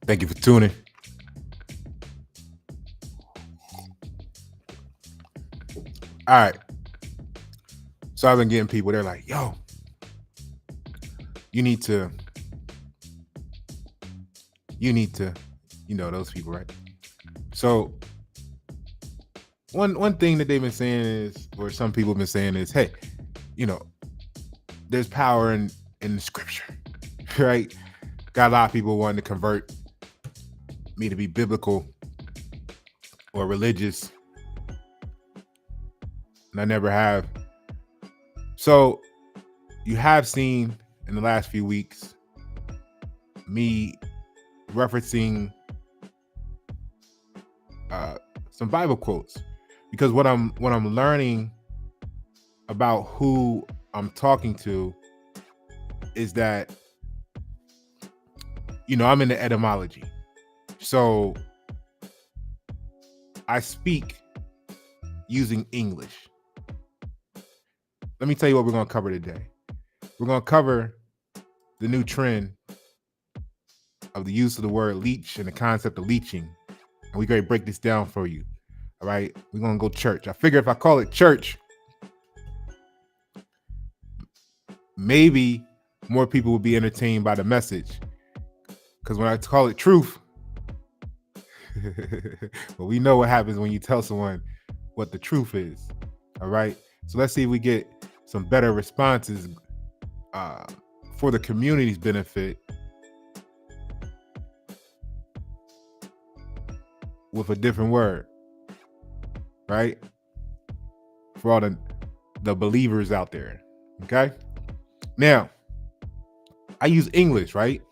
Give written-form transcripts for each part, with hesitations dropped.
Thank you for tuning. All right. So I've been getting people, they're like, yo, you need to, you need to, those people, right? So one thing that they've been saying is, or some people have been saying is, hey, you know, there's power in the scripture, right? Got a lot of people wanting to convert me to be biblical or religious, and I never have. So you have seen in the last few weeks me referencing some Bible quotes, because what I'm learning about who I'm talking to is that I'm in the etymology, so I speak using English. Let me tell you what we're going to cover today. We're going to cover the new trend of the use of the word leech and the concept of leeching, and we're going to break this down for you. All right, we're going to go church. I figure if I call it church, maybe more people will be entertained by the message, because when I call it truth, well, we know what happens when you tell someone what the truth is. All right, so let's see if we get some better responses uh, for the community's benefit with a different word, right? For all the believers out there. Okay, now I use English, right?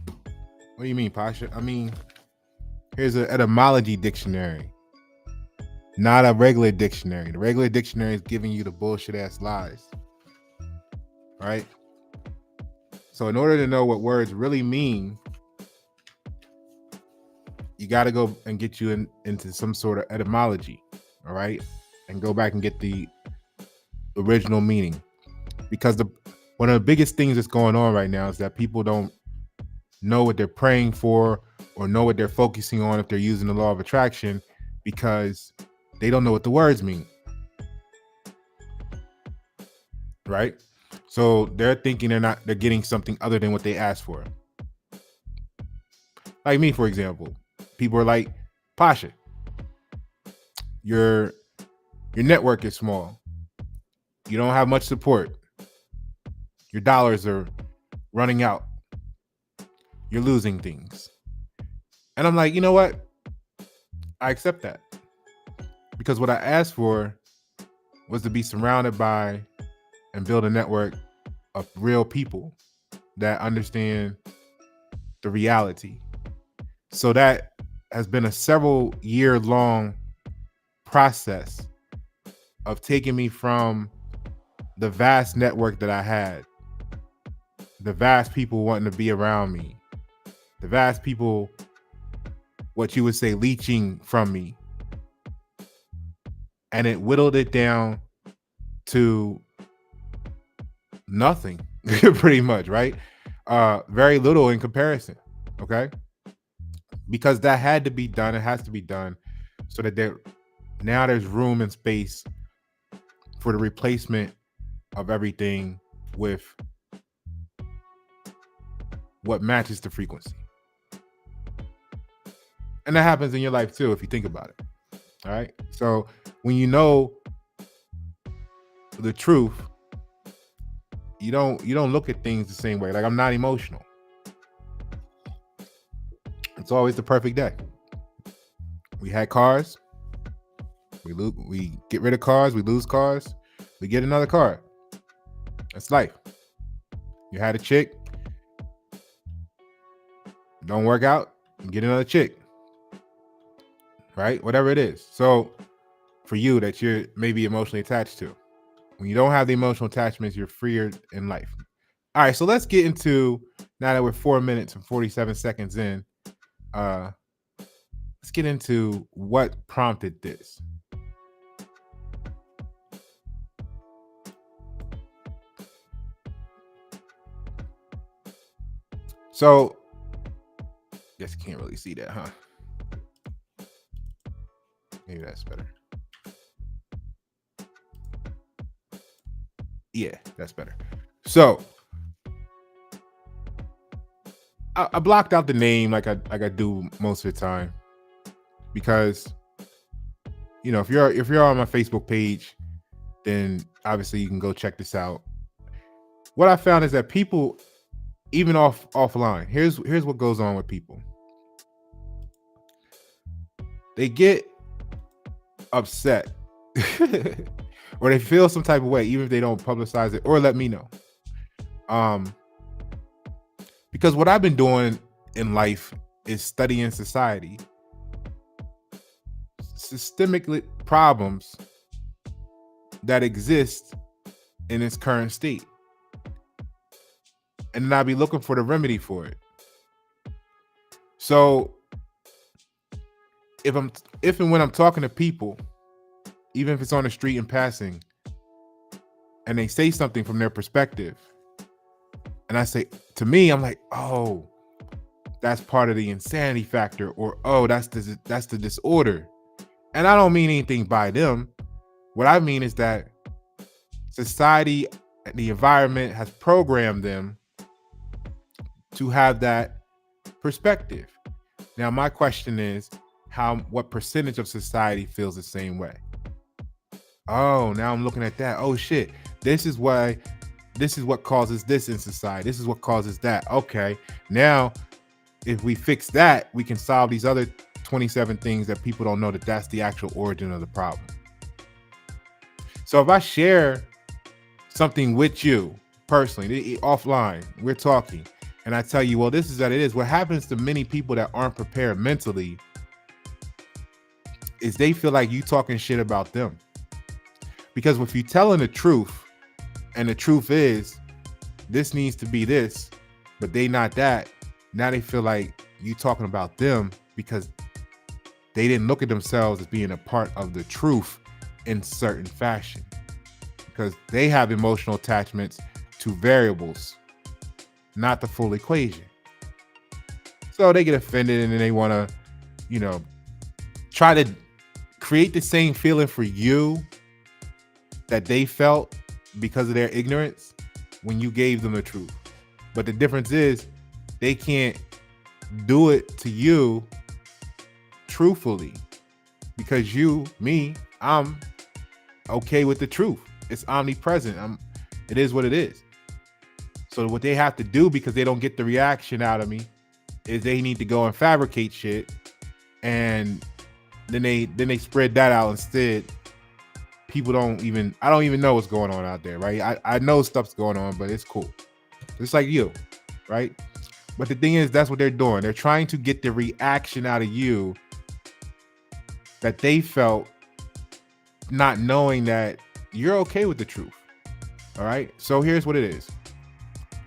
What do you mean, Pasha? I mean, here's an etymology dictionary, not a regular dictionary. The regular dictionary is giving you the bullshit ass lies, right? So in order to know what words really mean, you got to go and get you into some sort of etymology, all right? And go back and get the original meaning. Because one of the biggest things that's going on right now is that people don't know what they're praying for or know what they're focusing on if they're using the law of attraction, because they don't know what the words mean, right? So they're thinking they're getting something other than what they asked for. Like me, for example, people are like, Pasha, your network is small. You don't have much support. Your dollars are running out. You're losing things. And I'm like, you know what? I accept that. Because what I asked for was to be surrounded by and build a network of real people that understand the reality. So that has been a several year long process of taking me from the vast network that I had, the vast people wanting to be around me, the vast people, what you would say, leeching from me. And it whittled it down to nothing, pretty much, right? Very little in comparison, okay? Because that had to be done. It has to be done so that now there's room and space for the replacement of everything with what matches the frequency. And that happens in your life too, if you think about it. All right. So when you know the truth, you don't look at things the same way. Like, I'm not emotional. It's always the perfect day. We had cars. We get rid of cars. We lose cars. We get another car. That's life. You had a chick. Don't work out. You get another chick. Right? Whatever it is. So for you that you're maybe emotionally attached to, when you don't have the emotional attachments, you're freer in life. All right. So let's get into, now that we're 4 minutes and 47 seconds in, let's get into what prompted this. So Guess you can't really see that, huh? Maybe that's better. Yeah, that's better. So I blocked out the name like I do most of the time because if you're on my Facebook page, then obviously you can go check this out. What I found is that people, even offline, here's what goes on with people. They get upset or they feel some type of way, even if they don't publicize it or let me know. Because what I've been doing in life is studying society, systemic problems that exist in its current state. And then I'll be looking for the remedy for it. So if and when I'm talking to people, even if it's on the street in passing, and they say something from their perspective, and I say, to me, I'm like, oh, that's part of the insanity factor, or oh, that's the disorder. And I don't mean anything by them. What I mean is that society and the environment has programmed them to have that perspective. Now, my question is, what percentage of society feels the same way? Oh, now I'm looking at that. Oh shit. This is what causes this in society. This is what causes that. Okay. Now, if we fix that, we can solve these other 27 things that people don't know that's the actual origin of the problem. So if I share something with you personally, offline, we're talking, and I tell you, well, this is what it is. What happens to many people that aren't prepared mentally is they feel like you talking shit about them. Because if you're telling the truth, and the truth is this needs to be this, but they not that, now they feel like you talking about them because they didn't look at themselves as being a part of the truth in certain fashion. Because they have emotional attachments to variables, not the full equation. So they get offended and then they want to, try to create the same feeling for you that they felt because of their ignorance when you gave them the truth. But the difference is they can't do it to you truthfully because I'm okay with the truth. It's omnipresent. It is what it is. So what they have to do, because they don't get the reaction out of me, is they need to go and fabricate shit, and then they spread that out instead. I don't even know what's going on out there, right? I know stuff's going on, but it's cool. Just like you, right? But the thing is, that's what they're doing. They're trying to get the reaction out of you that they felt, not knowing that you're okay with the truth. All right. So here's what it is.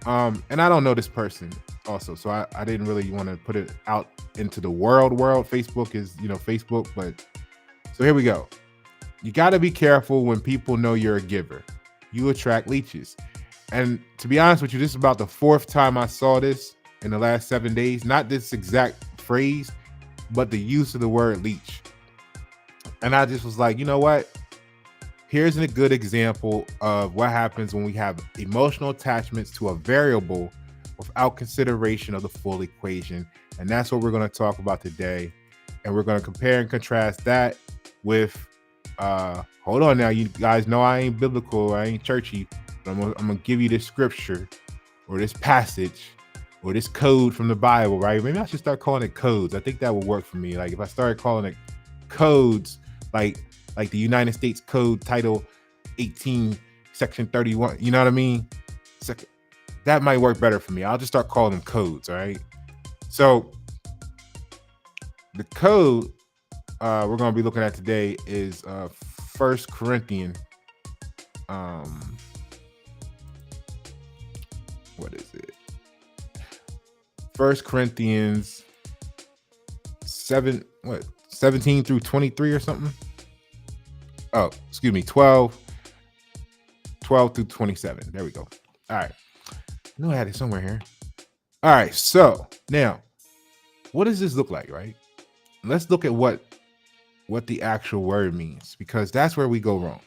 And I don't know this person also, so I didn't really want to put it out into the world. Facebook is, Facebook, but so here we go. You got to be careful when people know you're a giver. You attract leeches. And to be honest with you, this is about the 4th time I saw this in the last 7 days. Not this exact phrase, but the use of the word leech. And I just was like, you know what? Here's a good example of what happens when we have emotional attachments to a variable without consideration of the full equation. And that's what we're going to talk about today. And we're going to compare and contrast that with, hold on now, you guys know I ain't biblical, I ain't churchy, but I'm gonna give you this scripture or this passage or this code from the Bible, right? Maybe I should start calling it codes. I think that would work for me. Like if I started calling it codes, like the United States Code Title 18, Section 31, you know what I mean? That might work better for me. I'll just start calling them codes, all right? So the code we're going to be looking at today is 1 Corinthians. What is it? 1 Corinthians 17 through 23 or something? Oh, excuse me, 12 through 27. There we go. All right. I know I had it somewhere here. All right. So now what does this look like, right? Let's look at what the actual word means, because that's where we go wrong.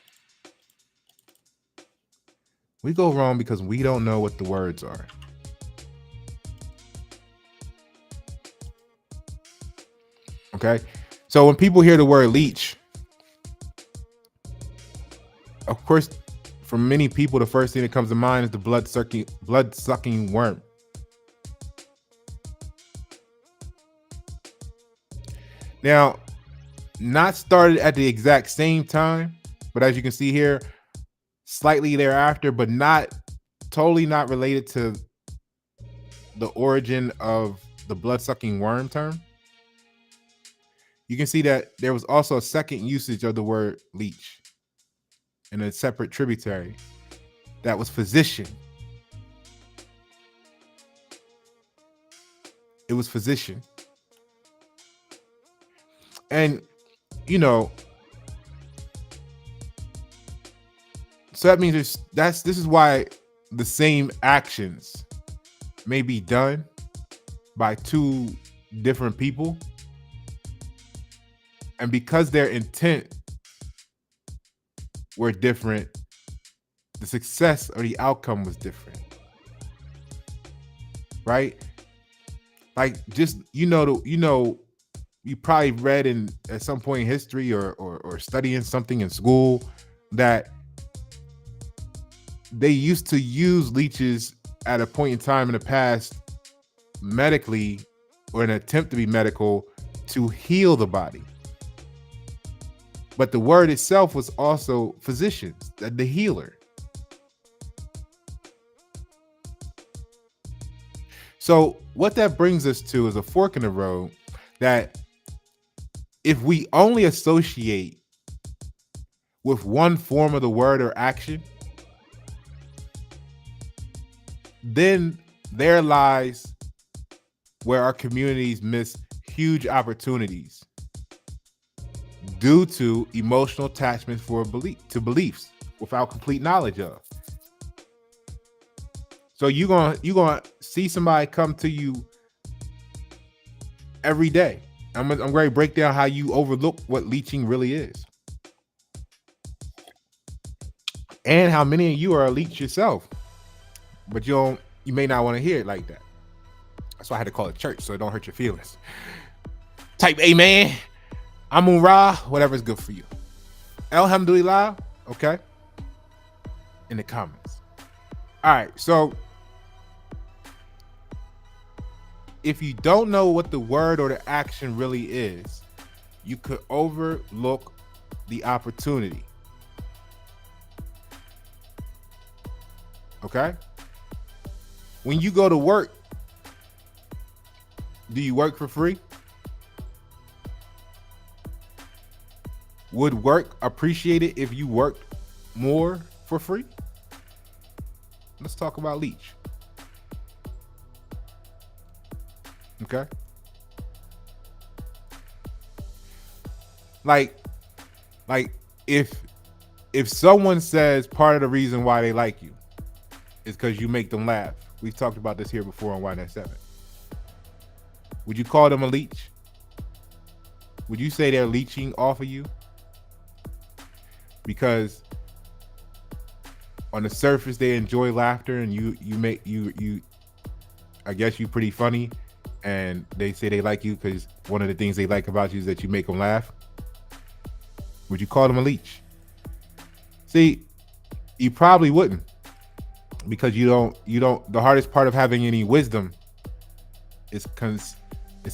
We go wrong because we don't know what the words are. Okay? So when people hear the word leech, of course, for many people, the first thing that comes to mind is the blood-sucking worm. Now, not started at the exact same time, but as you can see here, slightly thereafter, but totally not related to the origin of the blood-sucking worm term. You can see that there was also a second usage of the word leech in a separate tributary that was physician. It was physician. And, so that means this is why the same actions may be done by two different people. And because their intent were different, the success or the outcome was different. Right? Like, just, you probably read at some point in history or studying something in school that they used to use leeches at a point in time in the past medically, or an attempt to be medical, to heal the body. But the word itself was also physicians, the healer. So what that brings us to is a fork in the road, that if we only associate with one form of the word or action, then there lies where our communities miss huge opportunities due to emotional attachment to beliefs without complete knowledge of. So you're gonna see somebody come to you every day. I'm going to break down how you overlook what leeching really is, and how many of you are a leech yourself, but you may not want to hear it like that. That's why I had to call it church, so it don't hurt your feelings. Type amen, Amun Ra, whatever's good for you. Alhamdulillah, okay? In the comments. All right, so if you don't know what the word or the action really is, you could overlook the opportunity. Okay? When you go to work, do you work for free? Would work appreciate it if you worked more for free? Let's talk about leech. Okay. Like if someone says part of the reason why they like you is because you make them laugh. We've talked about this here before on Y97. Would you call them a leech? Would you say they're leeching off of you? Because on the surface they enjoy laughter, and you I guess you pretty funny, and they say they like you because one of the things they like about you is that you make them laugh. Would you call them a leech? See, you probably wouldn't, because you don't. The hardest part of having any wisdom is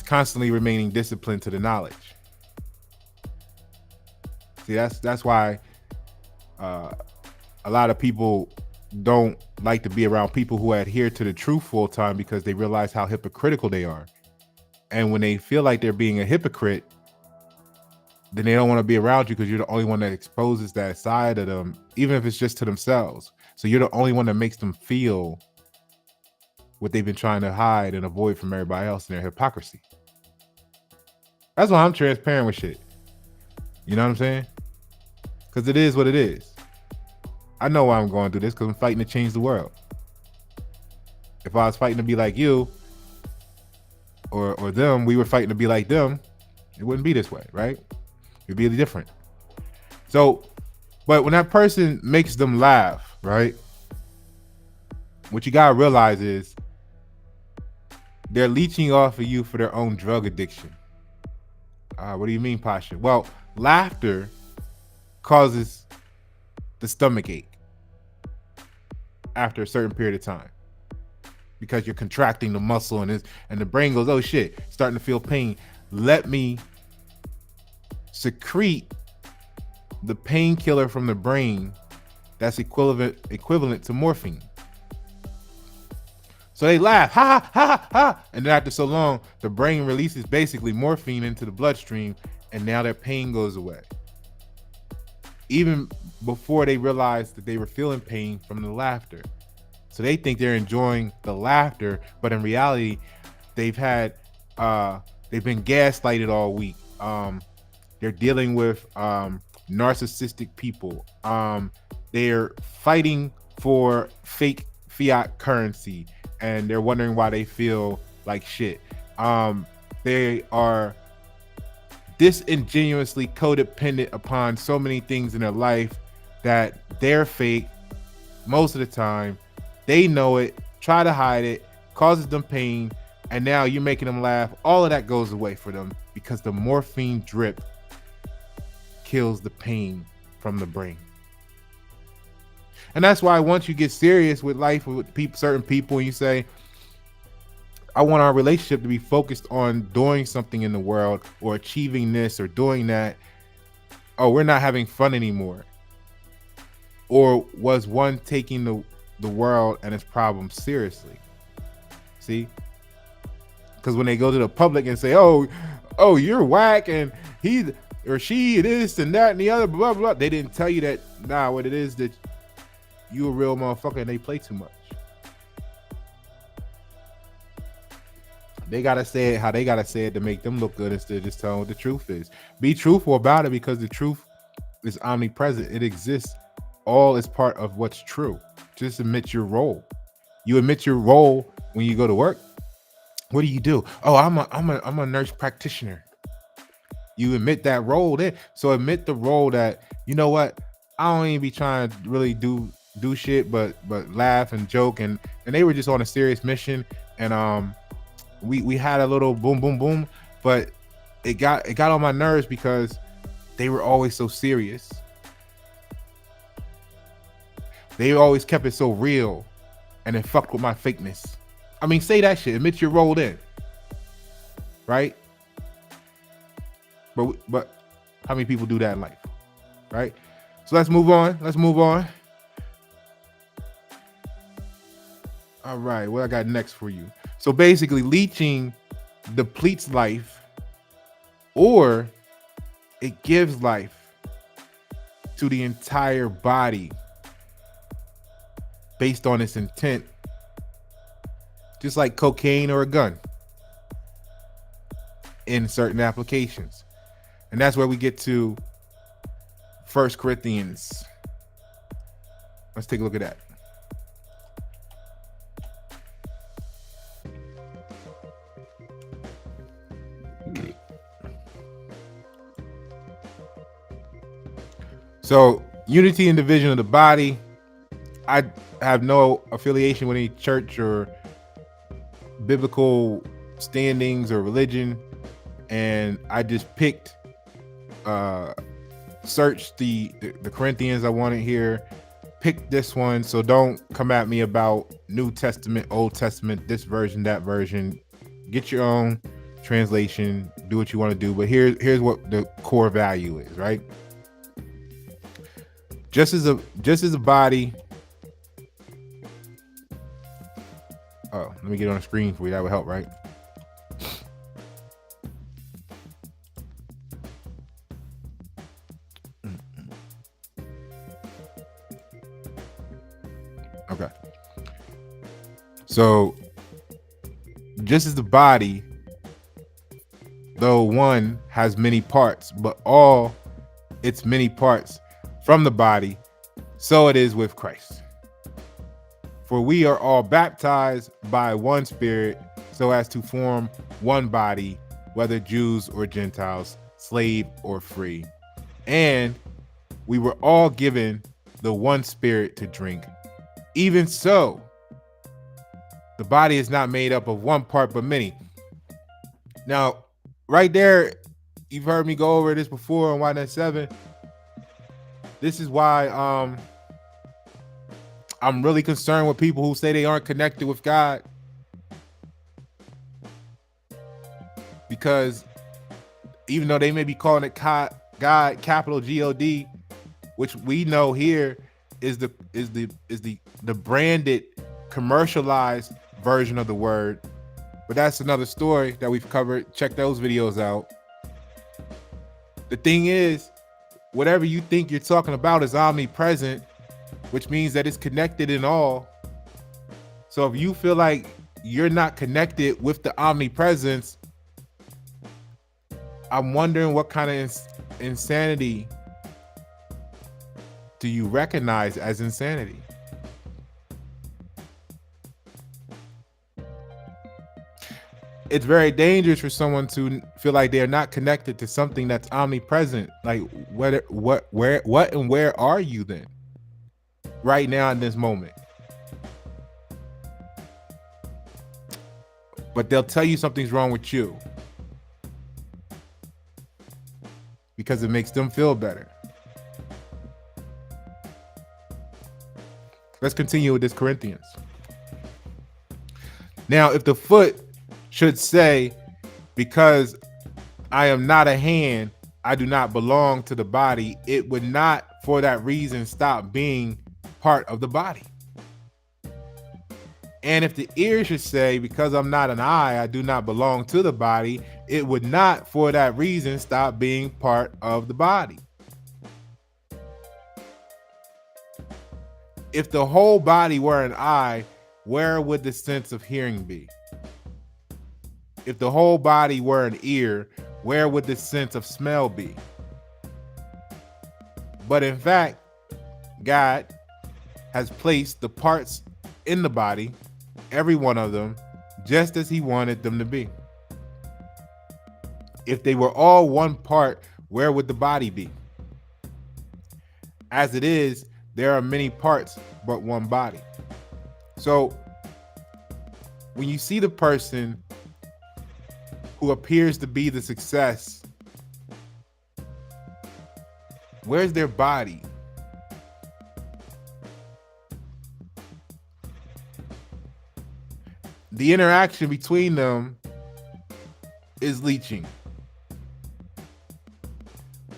constantly remaining disciplined to the knowledge. See, that's why a lot of people don't like to be around people who adhere to the truth full time, because they realize how hypocritical they are. And when they feel like they're being a hypocrite, then they don't want to be around you, because you're the only one that exposes that side of them, even if it's just to themselves. So you're the only one that makes them feel what they've been trying to hide and avoid from everybody else in their hypocrisy. That's why I'm transparent with shit. You know what I'm saying? Because it is what it is. I know why I'm going through this, because I'm fighting to change the world. If I was fighting to be like you, or them, we were fighting to be like them, it wouldn't be this way, right? It'd be different. So, but when that person makes them laugh, right? What you gotta realize is they're leeching off of you for their own drug addiction. What do you mean, Pasha? Well, laughter causes the stomach ache after a certain period of time because you're contracting the muscle and the brain goes, oh shit, starting to feel pain. Let me secrete the painkiller from the brain that's equivalent to morphine. So they laugh, ha ha ha ha, and then after so long, the brain releases basically morphine into the bloodstream, and now their pain goes away. Even before they realized that they were feeling pain from the laughter. So they think they're enjoying the laughter, but in reality, they've been gaslighted all week. They're dealing with narcissistic people. They're fighting for fake fiat currency, and they're wondering why they feel like shit. They are disingenuously codependent upon so many things in their life that they're fake most of the time. They know it, try to hide it, causes them pain, and now you're making them laugh. All of that goes away for them because the morphine drip kills the pain from the brain. And that's why once you get serious with life with certain people, and you say, I want our relationship to be focused on doing something in the world or achieving this or doing that. Oh, we're not having fun anymore. Or was one taking the world and its problems seriously? See? Because when they go to the public and say, oh, you're whack and he or she this and that and the other, blah, blah, they didn't tell you that, what it is that you a real motherfucker and they play too much. They gotta say it how they gotta say it to make them look good instead of just telling what the truth is. Be truthful about it because the truth is omnipresent. It exists. All is part of what's true. Just admit your role. You admit your role when you go to work. What do? Oh, I'm a nurse practitioner. You admit that role there. So admit the role that, you know what, I don't even be trying to really do shit but laugh and joke, and they were just on a serious mission, and we had a little boom boom boom, but it got on my nerves because they were always so serious. They always kept it so real, and it fucked with my fakeness. I mean, say that shit. Admit you're rolled in, right? But how many people do that in life, right? So let's move on. All right, what I got next for you? So basically, leeching depletes life, or it gives life to the entire body based on its intent, just like cocaine or a gun in certain applications. And that's where we get to 1 Corinthians. Let's take a look at that. So, unity and division of the body. I have no affiliation with any church or biblical standings or religion, and I just picked, searched the Corinthians I wanted here, picked this one. So don't come at me about New Testament, Old Testament, this version, that version. Get your own translation, do what you want to do. But here's what the core value is, right? Just as a body. Oh, let me get on the screen for you. That would help, right? Okay. So, just as the body, though one has many parts, but all its many parts from the body, so it is with Christ. For we are all baptized by one Spirit so as to form one body, whether Jews or Gentiles, slave or free. And we were all given the one Spirit to drink. Even so, the body is not made up of one part but many. Now, right there, you've heard me go over this before on Y 7. This is why I'm really concerned with people who say they aren't connected with God. Because even though they may be calling it God, capital G-O-D, which we know here is the branded, commercialized version of the word. But that's another story that we've covered. Check those videos out. The thing is, whatever you think you're talking about is omnipresent, which means that it's connected in all. So if you feel like you're not connected with the omnipresence, I'm wondering what kind of insanity do you recognize as insanity? It's very dangerous for someone to feel like they're not connected to something that's omnipresent. Like what, and where are you then? Right now in this moment. But they'll tell you something's wrong with you because it makes them feel better. Let's continue with this Corinthians. Now, if the foot should say, because I am not a hand, I do not belong to the body, it would not for that reason stop being part of the body. And if the ear should say, because I'm not an eye, I do not belong to the body, it would not for that reason stop being part of the body. If the whole body were an eye, where would the sense of hearing be? If the whole body were an ear, where would the sense of smell be? But in fact, God has placed the parts in the body, every one of them, just as he wanted them to be. If they were all one part, where would the body be? As it is, there are many parts, but one body. So when you see the person who appears to be the success, where's their body? The interaction between them is leeching.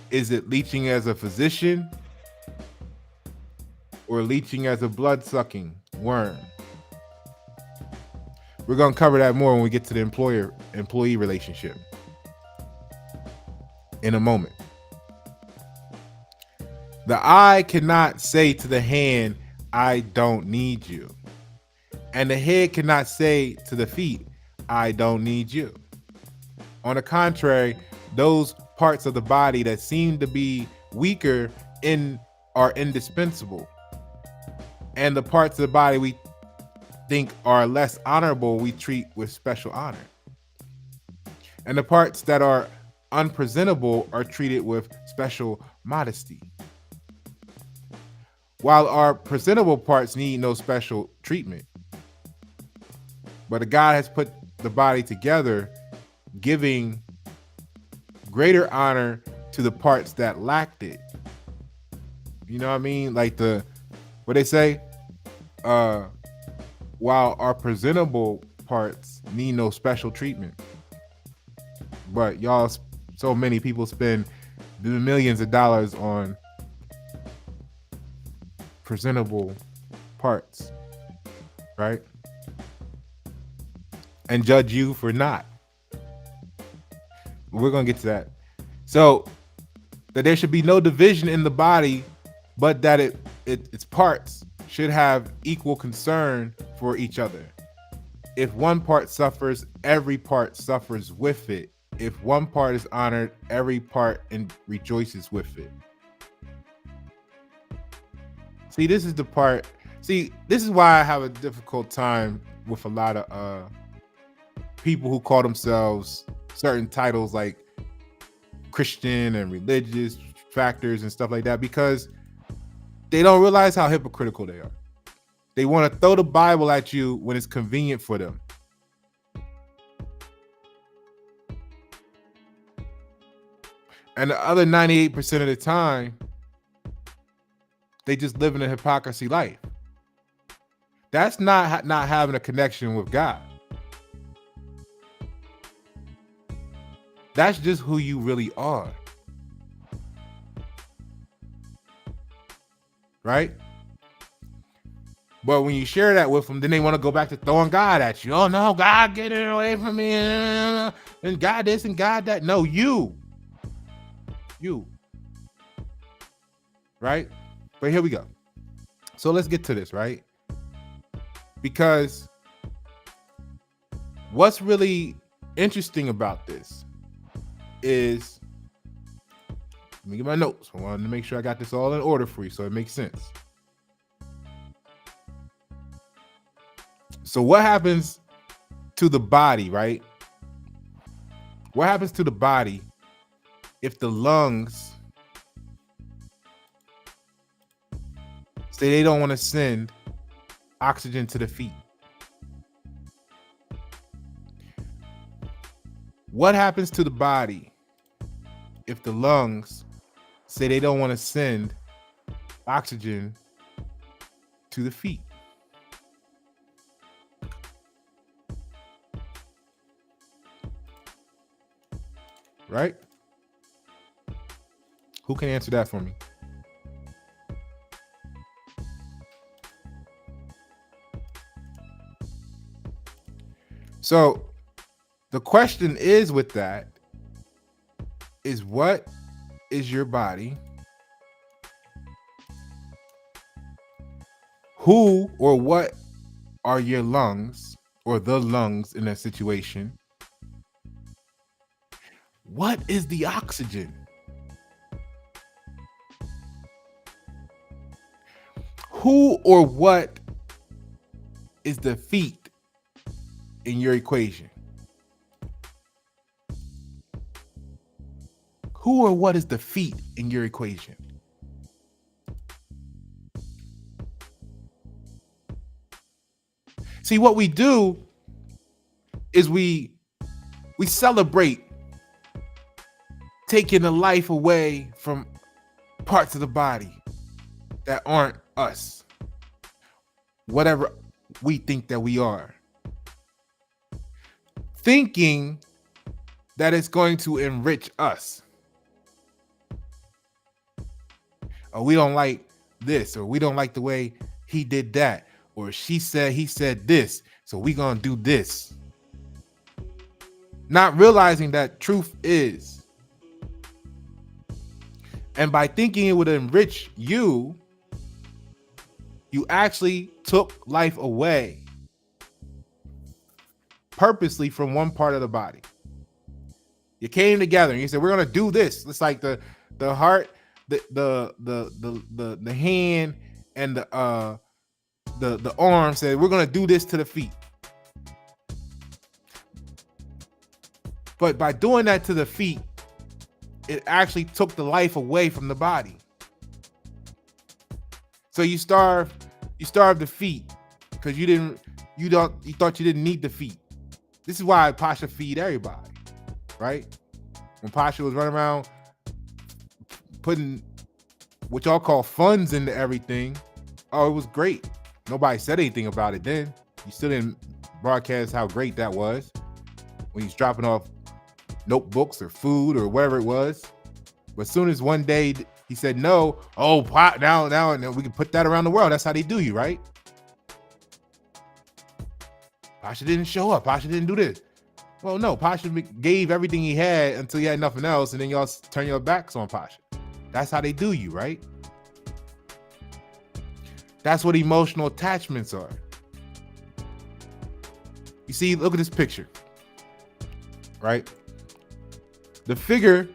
Is it leeching as a physician or leeching as a blood-sucking worm? We're going to cover that more when we get to the employee relationship in a moment. The eye cannot say to the hand, I don't need you. And the head cannot say to the feet, I don't need you. On the contrary, those parts of the body that seem to be weaker are indispensable. And the parts of the body we think are less honorable, we treat with special honor. And the parts that are unpresentable are treated with special modesty. While our presentable parts need no special treatment. But God has put the body together, giving greater honor to the parts that lacked it. You know what I mean? Like what they say, while our presentable parts need no special treatment. But y'all, so many people spend millions of dollars on presentable parts, right? And judge you for not. We're going to get to that. So that there should be no division in the body, but that its parts should have equal concern for each other. If one part suffers, every part suffers with it. If one part is honored, every part rejoices with it. See, this is the part. See, this is why I have a difficult time with a lot of people who call themselves certain titles like Christian and religious factors and stuff like that, because they don't realize how hypocritical they are. They want to throw the Bible at you when it's convenient for them. And the other 98% of the time, they just live in a hypocrisy life. That's not having a connection with God. That's just who you really are. Right? But when you share that with them, then they want to go back to throwing God at you. Oh no, God, get it away from me. And God this and God that. No, you. Right? But here we go. So let's get to this, right? Because what's really interesting about this is, let me get my notes. I wanted to make sure I got this all in order for you so it makes sense. So what happens to the body, right? What happens to the body if the lungs say they don't want to send oxygen to the feet? What happens to the body if the lungs say they don't want to send oxygen to the feet? Right? Who can answer that for me? So the question is with that is, what is your body? Who or what are your lungs, or the lungs in that situation? What is the oxygen? Who or what is the feet in your equation? Who or what is the feet in your equation? See, what we do is we celebrate taking the life away from parts of the body that aren't us, whatever we think that we are, thinking that it's going to enrich us. Or we don't like this, or we don't like the way he did that, or he said this, so we gonna do this. Not realizing that truth is, and by thinking it would enrich you, you actually took life away purposely from one part of the body. You came together and you said, we're gonna do this. It's like the heart, the hand, and the arm said, we're gonna do this to the feet. But by doing that to the feet, it actually took the life away from the body. So you starved the feet because you thought you didn't need the feet. This is why Pasha feed everybody, right? When Pasha was running around putting what y'all call funds into everything, oh, it was great. Nobody said anything about it then. You still didn't broadcast how great that was when he's dropping off notebooks or food or whatever it was. But as soon as one day he said no, oh, now we can put that around the world. That's how they do you, right? Pasha didn't show up. Pasha didn't do this. Well, no, Pasha gave everything he had until he had nothing else, and then y'all turn your backs on Pasha. That's how they do you, right? That's what emotional attachments are. You see, look at this picture, right? The figure,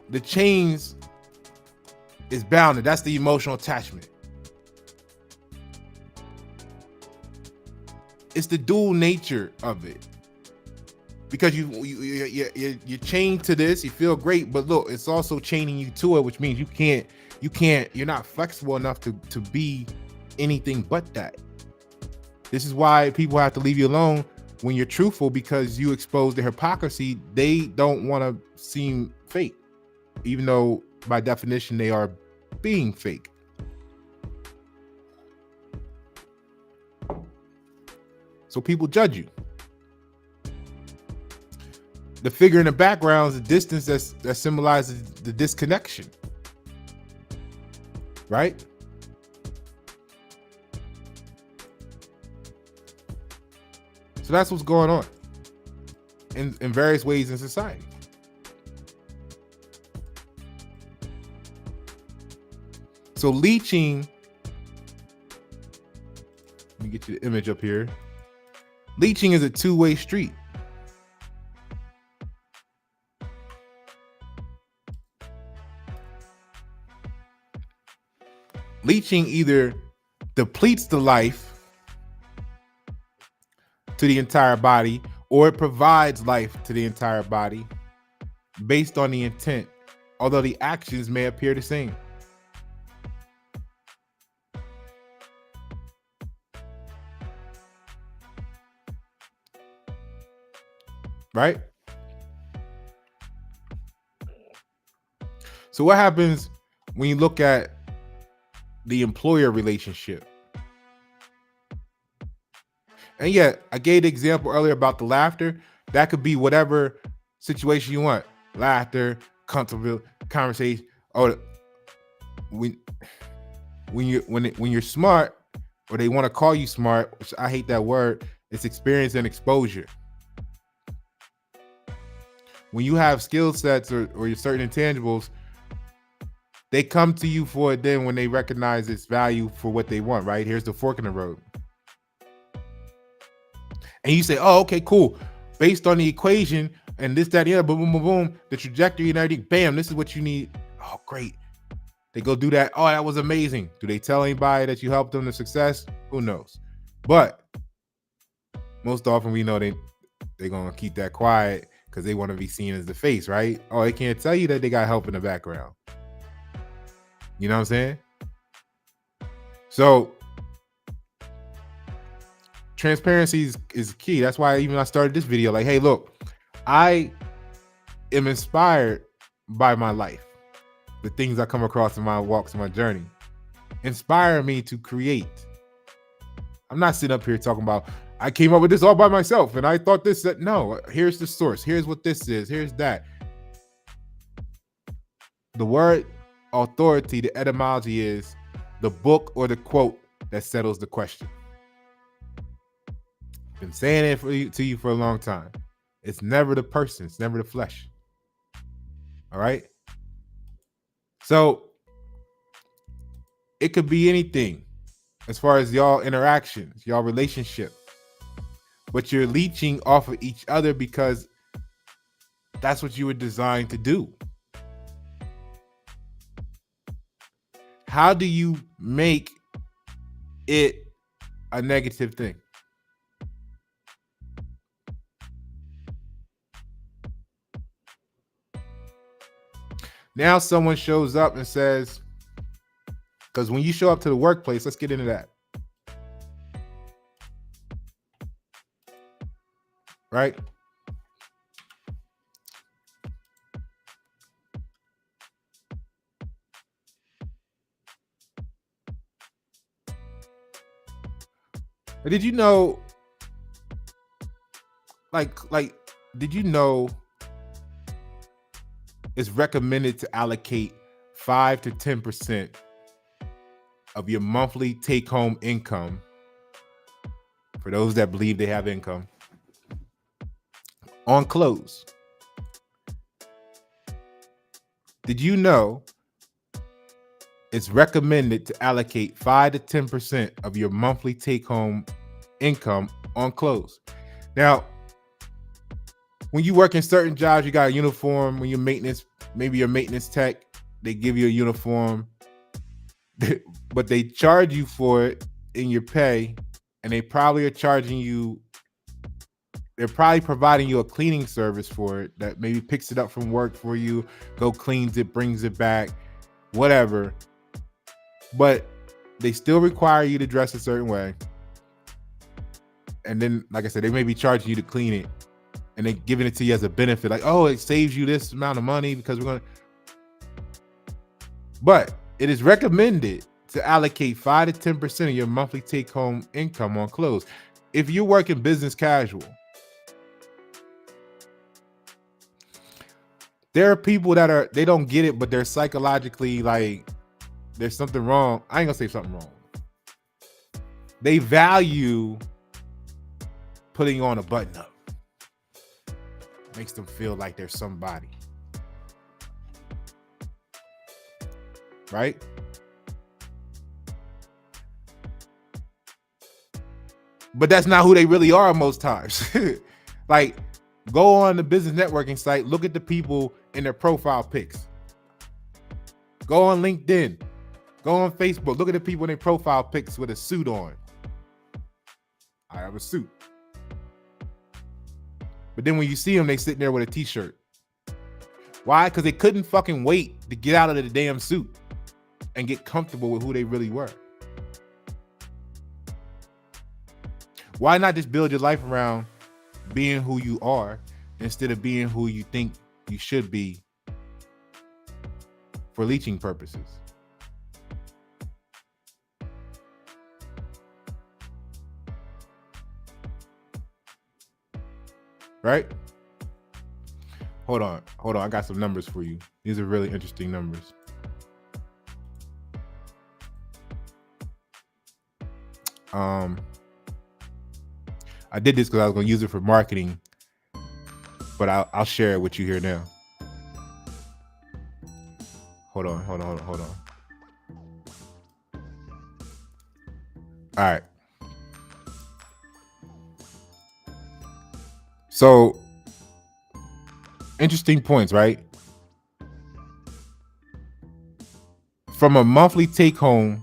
the chains is bounded. That's the emotional attachment. It's the dual nature of it. because you're chained to this. You feel great, but look, it's also chaining you to it, which means you're not flexible enough to be anything but that. This is why people have to leave you alone when you're truthful, because you expose the hypocrisy. They don't want to seem fake, even though by definition they are being fake. So people judge you. The figure in the background is the distance that symbolizes the disconnection, right? So that's what's going on in various ways in society. So leeching, let me get you the image up here. Leeching is a two-way street. Leeching either depletes the life to the entire body, or it provides life to the entire body based on the intent, although the actions may appear the same. Right? So what happens when you look at the employer relationship? And yeah, I gave the example earlier about the laughter. That could be whatever situation you want. Laughter, comfortable conversation. Or when you're smart, or they want to call you smart, which I hate that word, it's experience and exposure. When you have skill sets or your certain intangibles, they come to you for it then when they recognize its value for what they want, right? Here's the fork in the road. And you say, oh, okay, cool. Based on the equation and this, that, the other, boom, boom, boom, boom, the trajectory and everything, bam, this is what you need. Oh, great. They go do that. Oh, that was amazing. Do they tell anybody that you helped them to success? Who knows? But most often we know they're going to keep that quiet because they want to be seen as the face, right? Oh, they can't tell you that they got help in the background. You know what I'm saying? So transparency is key. That's why even I started this video like, hey, look, I am inspired by my life. The things I come across in my walks, my journey, inspire me to create. I'm not sitting up here talking about, I came up with this all by myself and I thought this, that. No, here's the source. Here's what this is. Here's that. The word authority, the etymology is the book or the quote that settles the question. Been saying it to you for a long time. It's never the person. It's never the flesh. All right. So it could be anything as far as y'all interactions, y'all relationship, but you're leeching off of each other because that's what you were designed to do. How do you make it a negative thing? Now someone shows up and says, because when you show up to the workplace, let's get into that. Right? But did you know, did you know it's recommended to allocate 5 to 10% of your monthly take-home income, for those that believe they have income, on clothes? Did you know it's recommended to allocate 5 to 10% of your monthly take-home income on clothes? Now, when you work in certain jobs, you got a uniform. When you're maintenance, maybe you're maintenance tech, they give you a uniform, but they charge you for it in your pay, and they probably are charging you they're probably providing you a cleaning service for it that maybe picks it up from work for you, go cleans it, brings it back, whatever. But they still require you to dress a certain way. And then, like I said, they may be charging you to clean it and they giving it to you as a benefit. Like, oh, it saves you this amount of money because we're going to. But it is recommended to allocate 5 to 10% of your monthly take-home income on clothes. If you're working business casual, there are people that they don't get it, but they're psychologically like, there's something wrong. I ain't gonna say something wrong. They value putting on a button up. Makes them feel like they're somebody. Right? But that's not who they really are most times. Like, go on the business networking site, look at the people in their profile pics. Go on LinkedIn, go on Facebook, look at the people in their profile pics with a suit on. I have a suit. But then when you see them, they sitting there with a t-shirt. Why? Because they couldn't fucking wait to get out of the damn suit and get comfortable with who they really were. Why not just build your life around being who you are instead of being who you think you should be for leeching purposes? Right? Hold on. I got some numbers for you. These are really interesting numbers. I did this because I was going to use it for marketing, but I'll share it with you here now. Hold on. All right. So, interesting points, right? From a monthly take home,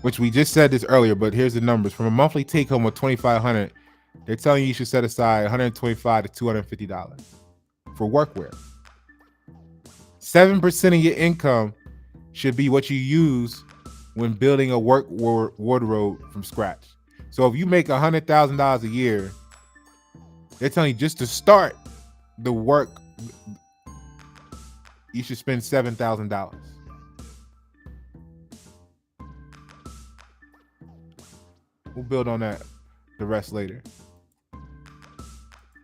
which we just said this earlier, but here's the numbers. From a monthly take home of $2,500, they're telling you should set aside $125 to $250 for workwear. 7% of your income should be what you use when building a work wardrobe from scratch. So if you make $100,000 a year, they're telling you just to start the work, you should spend $7,000. We'll build on that, the rest later.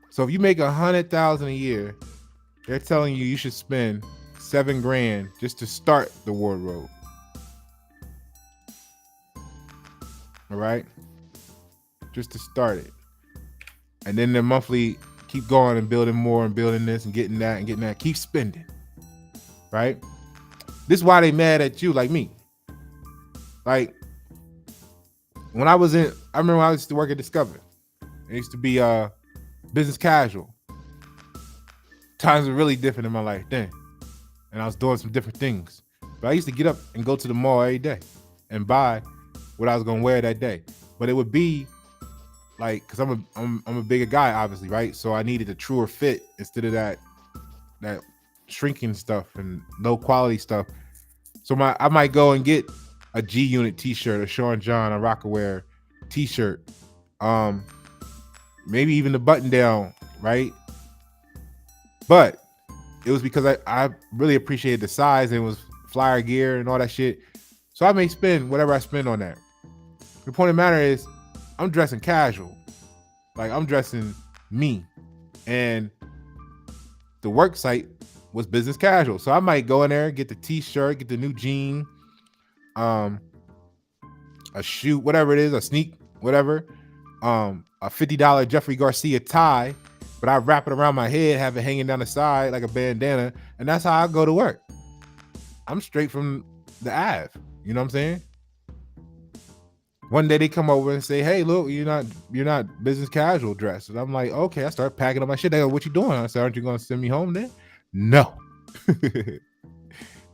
So if you make $100,000 a year, they're telling you should spend $7,000 just to start the wardrobe. All right, just to start it, and then the monthly keep going and building more and building this and getting that and getting that. Keep spending. Right. This is why they mad at you, like me. Like, I remember when I used to work at Discover. It used to be business casual. Times were really different in my life then. And I was doing some different things. But I used to get up and go to the mall every day and buy what I was gonna wear that day. But it would be like, because I'm a bigger guy, obviously, right? So I needed a truer fit instead of that shrinking stuff and low quality stuff. So I might go and get a G Unit t-shirt, a Sean John, a Rockaware t-shirt, maybe even the button down, right? But it was because I really appreciated the size and it was flyer gear and all that shit. So I may spend whatever I spend on that. The point of the matter is, I'm dressing casual. Like, I'm dressing me. And the work site was business casual. So I might go in there, get the t-shirt, get the new jean, a shoe, whatever it is, a sneak, whatever, a $50 Jeffrey Garcia tie, but I wrap it around my head, have it hanging down the side like a bandana, and that's how I go to work. I'm straight from the Ave. You know what I'm saying? One day they come over and say, "Hey, look, you're not business casual dressed." And I'm like, "Okay." I start packing up my shit. They go, "What you doing?" I said, "Aren't you going to send me home then?" No.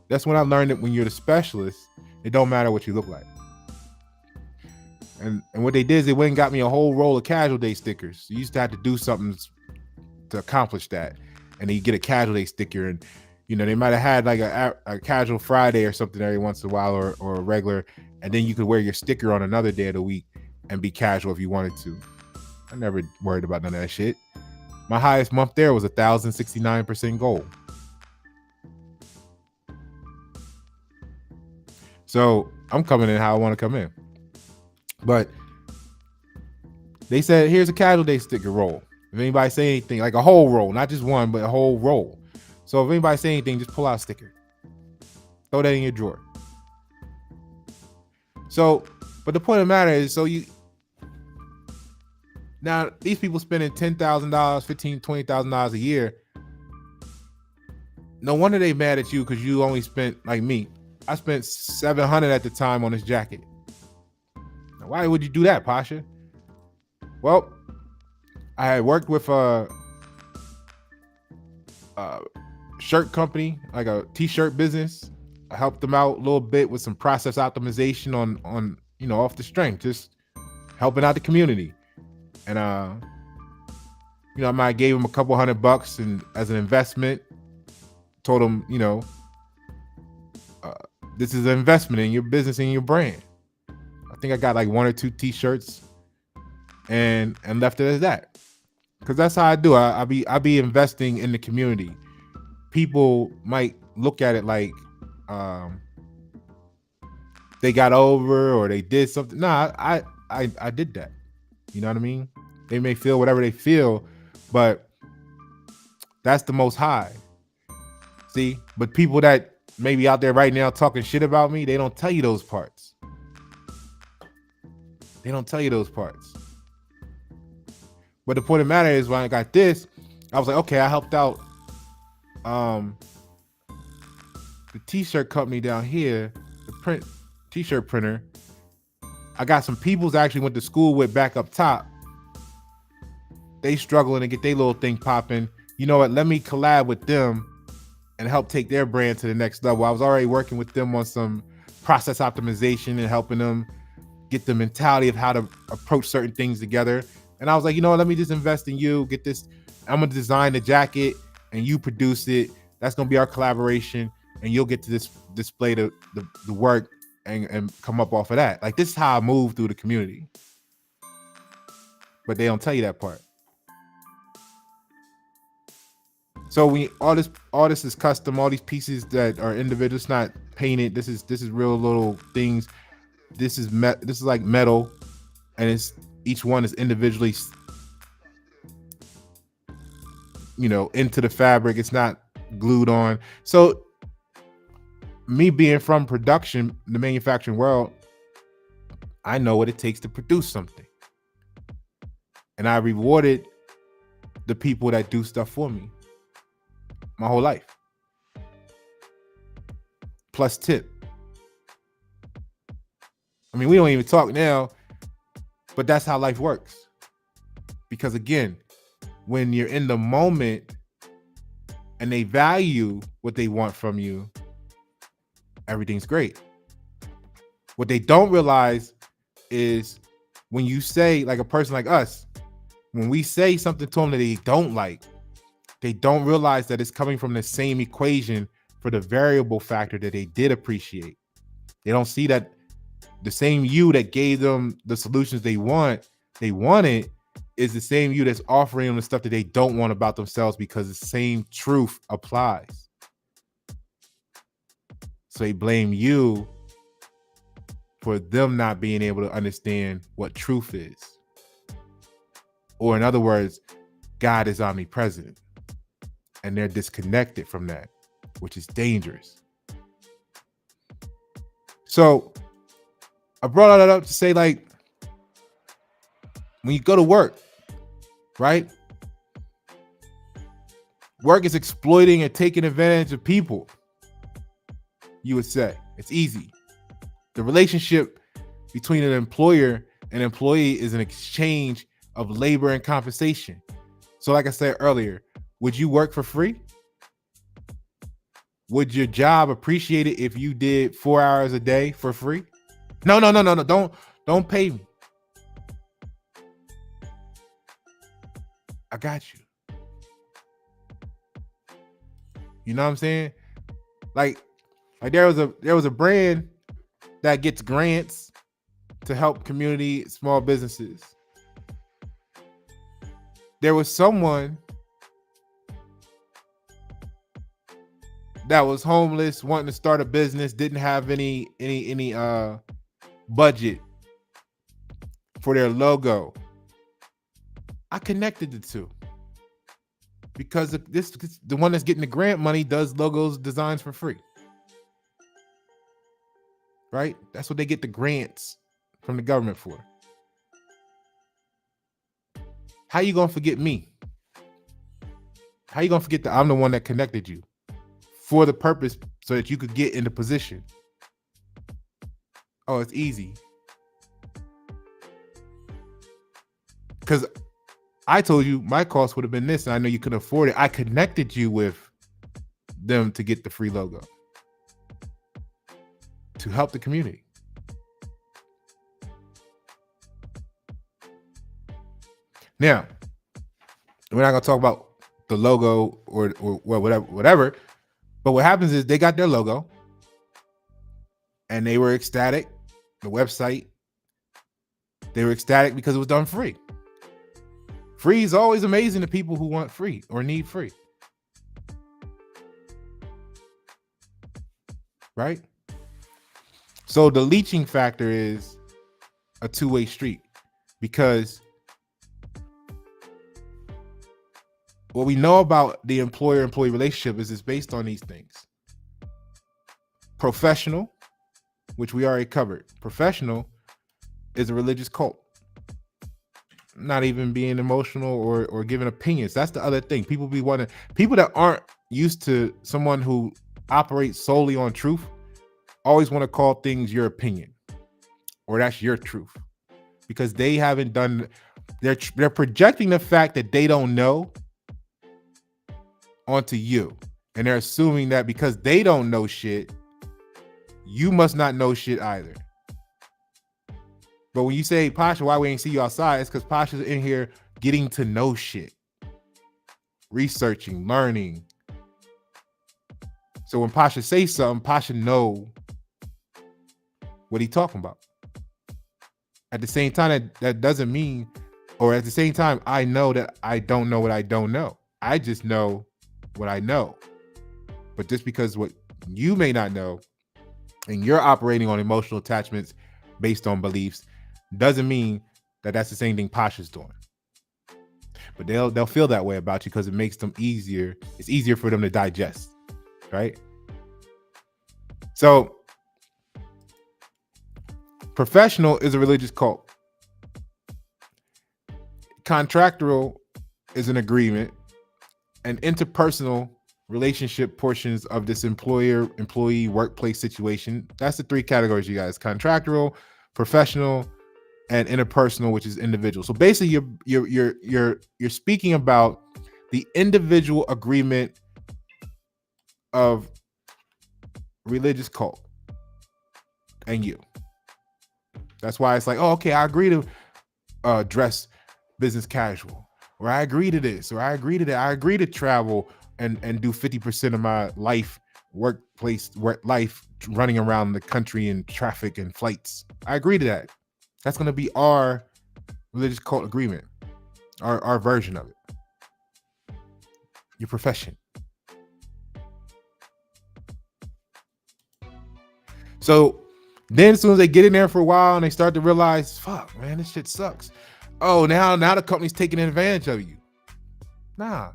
That's when I learned that when you're the specialist, it don't matter what you look like. And what they did is they went and got me a whole roll of casual day stickers. You used to have to do something to accomplish that, and then you get a casual day sticker. And they might have had like a casual Friday or something every once in a while, or a regular, and then you could wear your sticker on another day of the week and be casual if you wanted to. I never worried about none of that shit. My highest month there was 1,069% gold. So I'm coming in how I want to come in. But they said, here's a casual day sticker roll. If anybody say anything, like a whole roll, not just one, but a whole roll. So if anybody say anything, just pull out a sticker. Throw that in your drawer. So, but the point of the matter is, now these people spending $10,000, $15,000, $20,000 a year. No wonder they mad at you because you only spent, like me, I spent $700 at the time on this jacket. Now, why would you do that, Pasha? Well, I had worked with a shirt company, like a t-shirt business. I helped them out a little bit with some process optimization on off the strength, just helping out the community. And I might have gave them a couple $100 and as an investment. Told them, this is an investment in your business and your brand. I think I got like 1 or 2 t-shirts and left it as that. Because that's how I do. I be investing in the community. People might look at it like they got over or they did something. Nah, I did that. You know what I mean? They may feel whatever they feel, but that's the Most High. See? But people that maybe out there right now talking shit about me, they don't tell you those parts. They don't tell you those parts. But the point of the matter is, when I got this, I was like, okay, I helped out the t-shirt company down here, the t-shirt printer. I got some peoples I actually went to school with back up top. They struggling to get their little thing popping. You know what? Let me collab with them and help take their brand to the next level. I was already working with them on some process optimization and helping them get the mentality of how to approach certain things together. And I was like, let me just invest in you, get this. I'm going to design the jacket and you produce it. That's going to be our collaboration. And you'll get to display the work and come up off of that. Like, this is how I move through the community. But they don't tell you that part. So all this is custom. All these pieces that are individual, it's not painted. This is real little things. This is like metal, and each one is individually, into the fabric. It's not glued on. So me being from production, the manufacturing world, I know what it takes to produce something, and I rewarded the people that do stuff for me my whole life. Plus tip. I mean, we don't even talk now, but that's how life works. Because again, when you're in the moment and they value what they want from you, everything's great. What they don't realize is when you say, like a person like us, when we say something to them that they don't like, they don't realize that it's coming from the same equation for the variable factor that they did appreciate. They don't see that the same you that gave them the solutions they wanted is the same you that's offering them the stuff that they don't want about themselves, because the same truth applies. So they blame you for them not being able to understand what truth is. Or in other words, God is omnipresent. And they're disconnected from that, which is dangerous. So I brought that up to say, like, when you go to work, right? Work is exploiting and taking advantage of people. You would say it's easy. The relationship between an employer and employee is an exchange of labor and compensation. So like I said earlier, would you work for free? Would your job appreciate it if you did 4 hours a day for free? No. Don't pay me. I got you. You know what I'm saying? Like there was a brand that gets grants to help community small businesses. There was someone that was homeless, wanting to start a business, didn't have any budget for their logo. I connected the two because the one that's getting the grant money does logos designs for free. Right? That's what they get the grants from the government for. How you gonna forget me? How you gonna forget that I'm the one that connected you for the purpose so that you could get in the position? Oh, it's easy. Because I told you my cost would have been this, and I know you couldn't afford it. I connected you with them to get the free logo to help the community. Now, we're not gonna talk about the logo or whatever. But what happens is they got their logo and they were ecstatic. The website, they were ecstatic because it was done free. Free is always amazing to people who want free or need free. Right? So the leeching factor is a two-way street because what we know about the employer-employee relationship is it's based on these things. Professional, which we already covered. Professional is a religious cult. Not even being emotional or giving opinions. That's the other thing. People that aren't used to someone who operates solely on truth always want to call things your opinion or that's your truth because they haven't done. They're projecting the fact that they don't know onto you, and they're assuming that because they don't know shit, you must not know shit either. But when you say, Pasha, why we ain't see you outside? It's because Pasha's in here getting to know shit, researching, learning. So when Pasha says something, Pasha know what he talking about. At the same time, that doesn't mean, or at the same time, I know that I don't know what I don't know. I just know what I know. But just because what you may not know and you're operating on emotional attachments based on beliefs doesn't mean that that's the same thing Pasha's doing. But they'll feel that way about you because it makes them easier. It's easier for them to digest, right? So professional is a religious cult. Contractual is an agreement, and interpersonal relationship portions of this employer-employee workplace situation. That's the three categories, you guys: contractual, professional, and interpersonal, which is individual. So basically, you're speaking about the individual agreement of religious cult and you. That's why it's like, oh, okay, I agree to dress business casual, or I agree to this, or I agree to that. I agree to travel and do 50% of my life work life running around the country in traffic and flights. I agree to that. That's going to be our religious cult agreement, our version of it. Your profession. So then as soon as they get in there for a while and they start to realize, fuck, man, this shit sucks. Oh, now the company's taking advantage of you. Nah.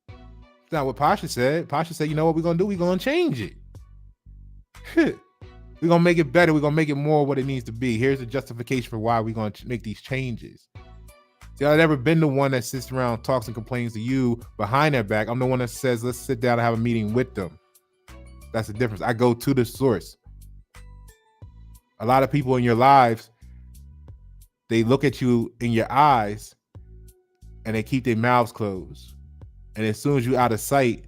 That's not what Pasha said. Pasha said, you know what we're going to do? We're going to change it. We're going to make it better. We're going to make it more what it needs to be. Here's the justification for why we're going to make these changes. See, I've never been the one that sits around, talks and complains to you behind their back. I'm the one that says, let's sit down and have a meeting with them. That's the difference. I go to the source. A lot of people in your lives, they look at you in your eyes and they keep their mouths closed. And as soon as you're out of sight,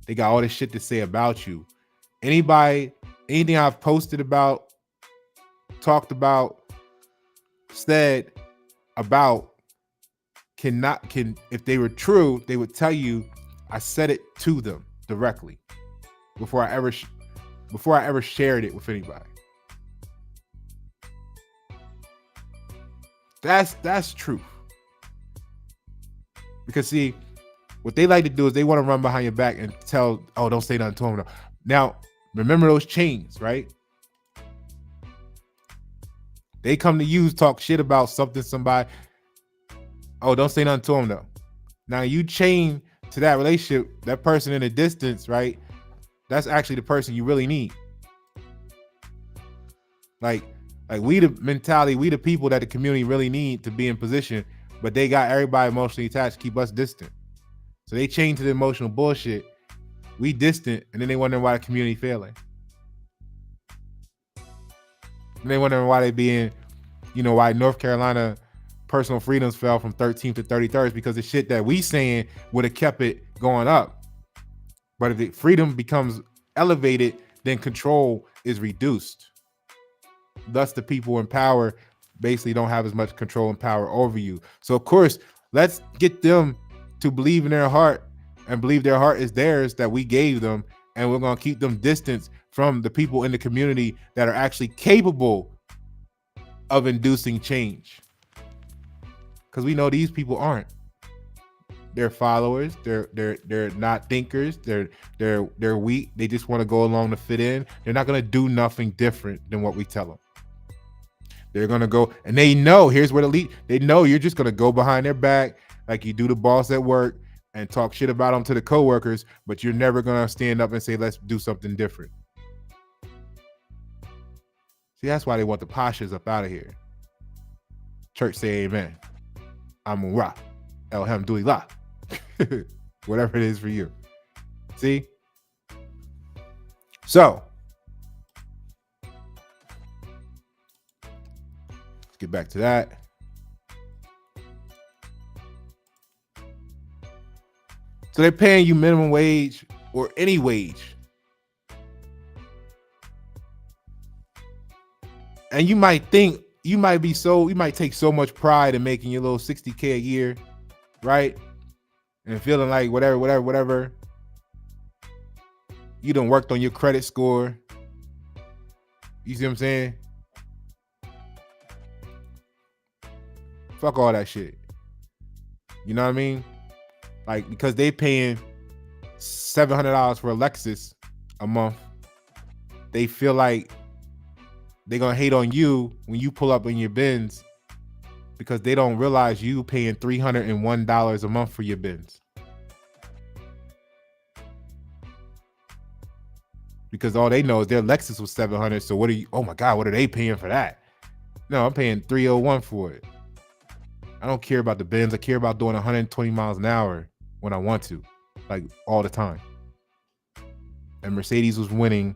they got all this shit to say about you. Anything I've posted about, talked about, said about can if they were true, they would tell you I said it to them directly before I ever shared it with anybody. That's truth. Because see, what they like to do is they want to run behind your back and tell, oh, don't say nothing to them. Now, remember those chains, right? They come to you, talk shit about somebody. Oh, don't say nothing to them though. Now you chain to that relationship, that person in the distance, right? That's actually the person you really need. Like we the mentality, we the people that the community really need to be in position, but they got everybody emotionally attached, keep us distant. So they chain to the emotional bullshit. We distant, and then they wondering why the community failing. And they wondering why they being, why North Carolina personal freedoms fell from 13th to 33rd, because the shit that we saying would have kept it going up. But if the freedom becomes elevated, then control is reduced. Thus, the people in power basically don't have as much control and power over you. So, of course, let's get them to believe in their heart and believe their heart is theirs that we gave them, and we're going to keep them distant from the people in the community that are actually capable of inducing change. Because we know these people aren't. They're followers. They're not thinkers. They're weak. They just want to go along to fit in. They're not going to do nothing different than what we tell them. They're going to go, and they know, here's where they know you're just going to go behind their back like you do the boss at work and talk shit about them to the coworkers, but you're never going to stand up and say, let's do something different. See, that's why they want the Pashas up out of here. Church say amen. Amun-Ra. Alhamdulillah. Whatever it is for you. See? So, let's get back to that. So they're paying you minimum wage or any wage. And you might think, you might take so much pride in making your little $60K a year, right? And feeling like whatever. You done worked on your credit score. You see what I'm saying? Fuck all that shit. You know what I mean? Like, because they paying $700 for a Lexus a month, they feel like they're going to hate on you when you pull up in your Benz, because they don't realize you paying $301 a month for your Benz. Because all they know is their Lexus was $700. So oh my God, what are they paying for that? No, I'm paying $301 for it. I don't care about the Benz. I care about doing 120 miles an hour when I want to, like all the time. And Mercedes was winning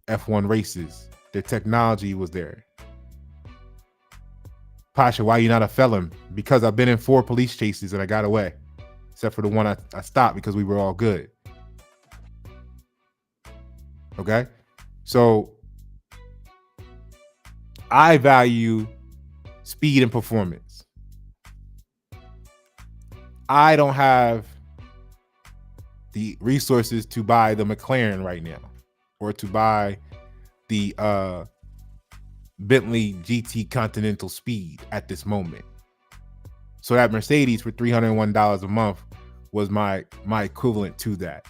F1 races. Their technology was there. Pasha, why you not a felon? Because I've been in 4 police chases and I got away. Except for the one I stopped because we were all good. Okay? So I value speed and performance. I don't have the resources to buy the McLaren right now, or to buy the Bentley GT Continental Speed at this moment. So that Mercedes for $301 a month was my equivalent to that.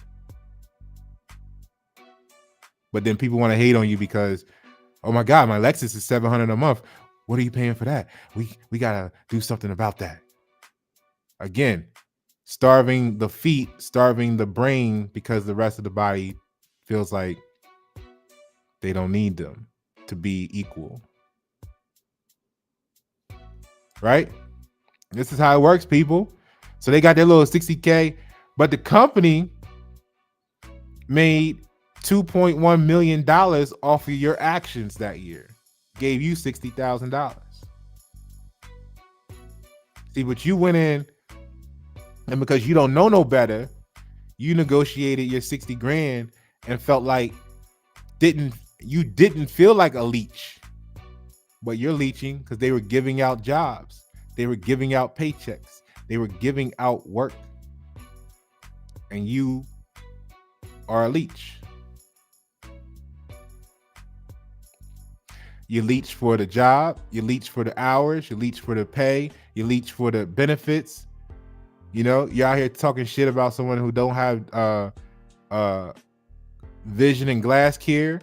But then people want to hate on you because, oh my God, my Lexus is $700 a month. What are you paying for that? We gotta do something about that. Again, starving the feet, starving the brain, because the rest of the body feels like they don't need them to be equal. Right? This is how it works, people. So they got their little 60K, but the company made $2.1 million off of your actions that year. Gave you $60,000. See, but you went in, and because you don't know no better, you negotiated your 60 grand and felt like you didn't feel like a leech, but you're leeching because they were giving out jobs. They were giving out paychecks. They were giving out work, and you are a leech. You leech for the job, you leech for the hours, you leech for the pay, you leech for the benefits. You know, you're out here talking shit about someone who don't have vision and glass care,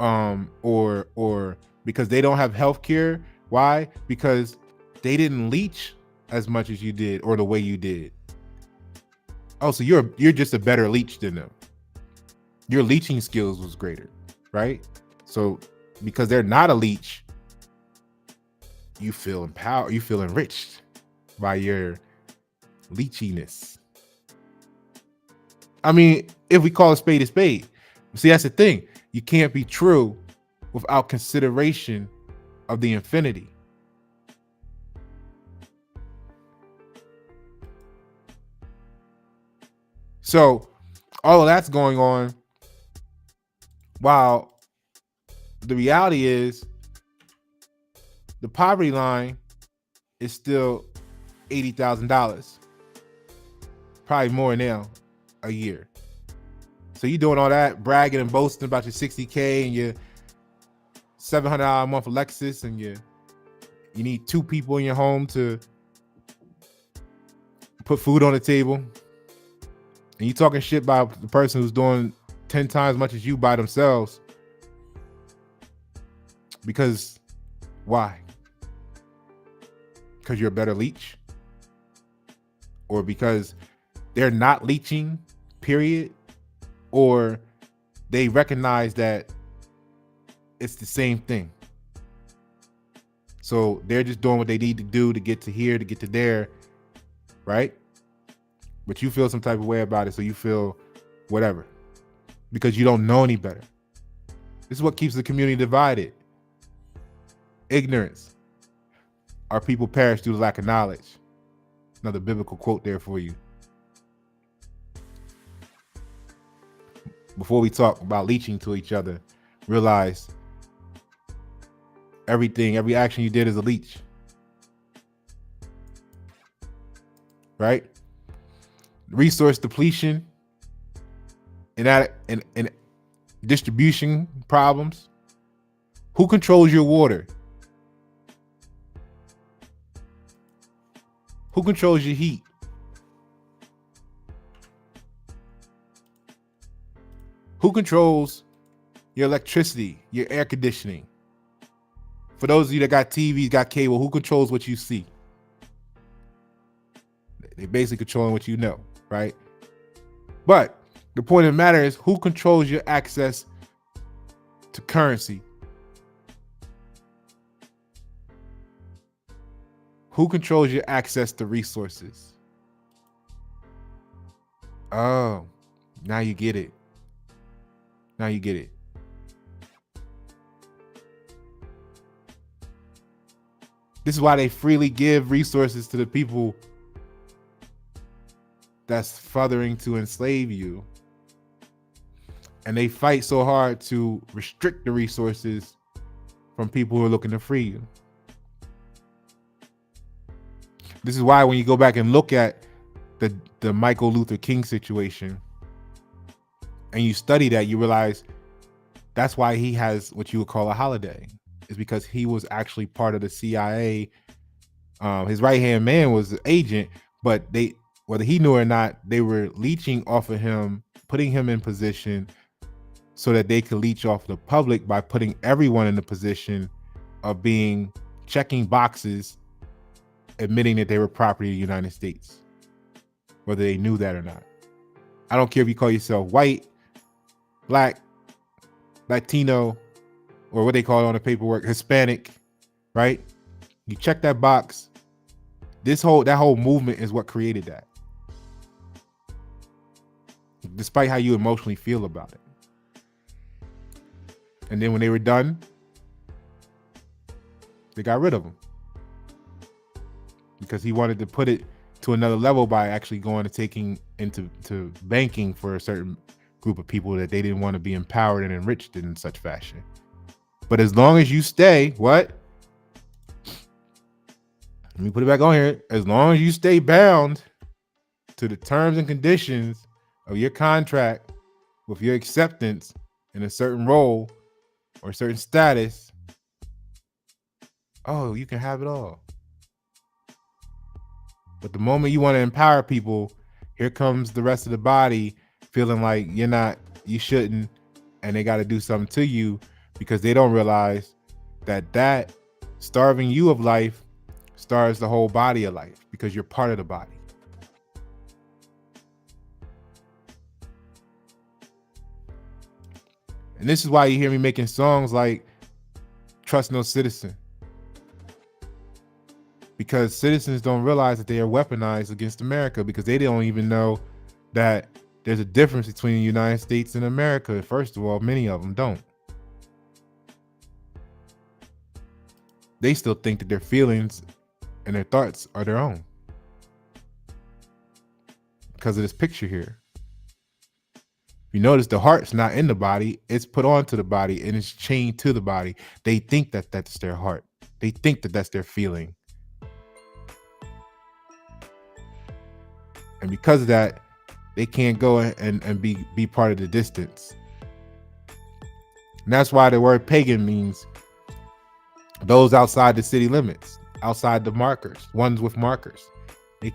or because they don't have health care. Why? Because they didn't leech as much as you did or the way you did. Oh, so you're just a better leech than them. Your leeching skills was greater, right? So because they're not a leech, you feel empowered, you feel enriched by your leechiness. I mean, if we call a spade, see, that's the thing. You can't be true without consideration of the infinity. So all of that's going on while the reality is the poverty line is still $80,000, probably more now a year. So you doing all that bragging and boasting about your 60K and your $700 a month Lexus, and you need 2 people in your home to put food on the table, and you talking shit about the person who's doing 10 times as much as you by themselves. Because why? Because you're a better leech? Or because they're not leeching, period? Or they recognize that it's the same thing. So they're just doing what they need to do to get to here, to get to there, right? But you feel some type of way about it, so you feel whatever. Because you don't know any better. This is what keeps the community divided. Ignorance. Our people perish through the lack of knowledge. Another biblical quote there for you. Before we talk about leeching to each other, realize every action you did is a leech. Right? Resource depletion and distribution problems. Who controls your water? Who controls your heat? Who controls your electricity, your air conditioning? For those of you that got TVs, got cable, who controls what you see? They're basically controlling what you know, right? But the point of the matter is, who controls your access to currency? Who controls your access to resources? Oh, now you get it. Now you get it. This is why they freely give resources to the people that's furthering to enslave you. And they fight so hard to restrict the resources from people who are looking to free you. This is why when you go back and look at the Michael Luther King situation and you study that, you realize that's why he has what you would call a holiday. Is because he was actually part of the CIA. His right-hand man was the agent, but they, whether he knew or not, they were leeching off of him, putting him in position so that they could leech off the public by putting everyone in the position of checking boxes, admitting that they were property of the United States, whether they knew that or not. I don't care if you call yourself white, black, Latino, or what they call it on the paperwork, Hispanic, right? You check that box. That whole movement is what created that. Despite how you emotionally feel about it. And then when they were done, they got rid of him. Because he wanted to put it to another level by actually going and taking into banking for a certain group of people that they didn't want to be empowered and enriched in such fashion. But as long as you stay, what? Let me put it back on here. As long as you stay bound to the terms and conditions of your contract with your acceptance in a certain role or a certain status, oh, you can have it all. But the moment you want to empower people, here comes the rest of the body feeling like you shouldn't, and they got to do something to you because they don't realize that starving you of life starves the whole body of life because you're part of the body. And this is why you hear me making songs like Trust No Citizen. Because citizens don't realize that they are weaponized against America because they don't even know that there's a difference between the United States and America. First of all, many of them don't. They still think that their feelings and their thoughts are their own because of this picture here. You notice the heart's not in the body, it's put onto the body and it's chained to the body. They think that that's their heart. They think that that's their feeling. And because of that, they can't go and be part of the distance. And that's why the word pagan means those outside the city limits, outside the markers, ones with markers.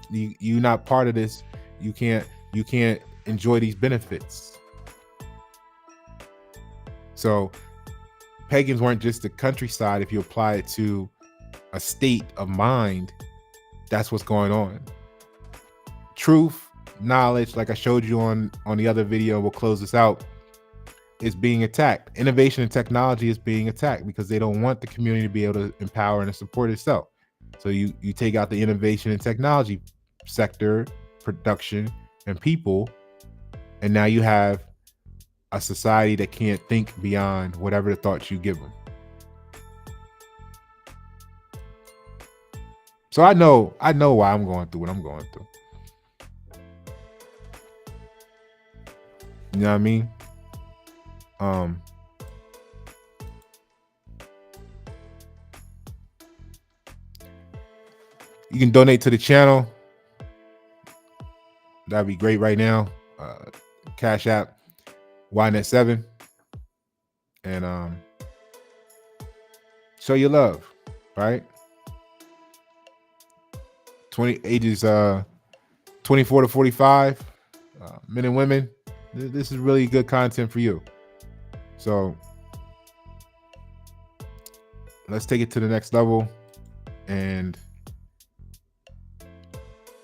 You're not part of this. You can't enjoy these benefits. So pagans weren't just the countryside. If you apply it to a state of mind, that's what's going on. Truth, knowledge, like I showed you on the other video, we'll close this out, is being attacked. Innovation and technology is being attacked because they don't want the community to be able to empower and support itself. So you take out the innovation and technology sector, production, and people, and now you have a society that can't think beyond whatever the thoughts you give them. So I know why I'm going through what I'm going through. You know what I mean? You can donate to the channel. That'd be great right now. Cash App, YNet7. And show your love, right? Ages 24 to 45, men and women. This is really good content for you. So let's take it to the next level. And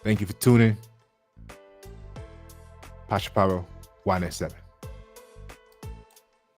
thank you for tuning. Pasha Paroh, YNet7.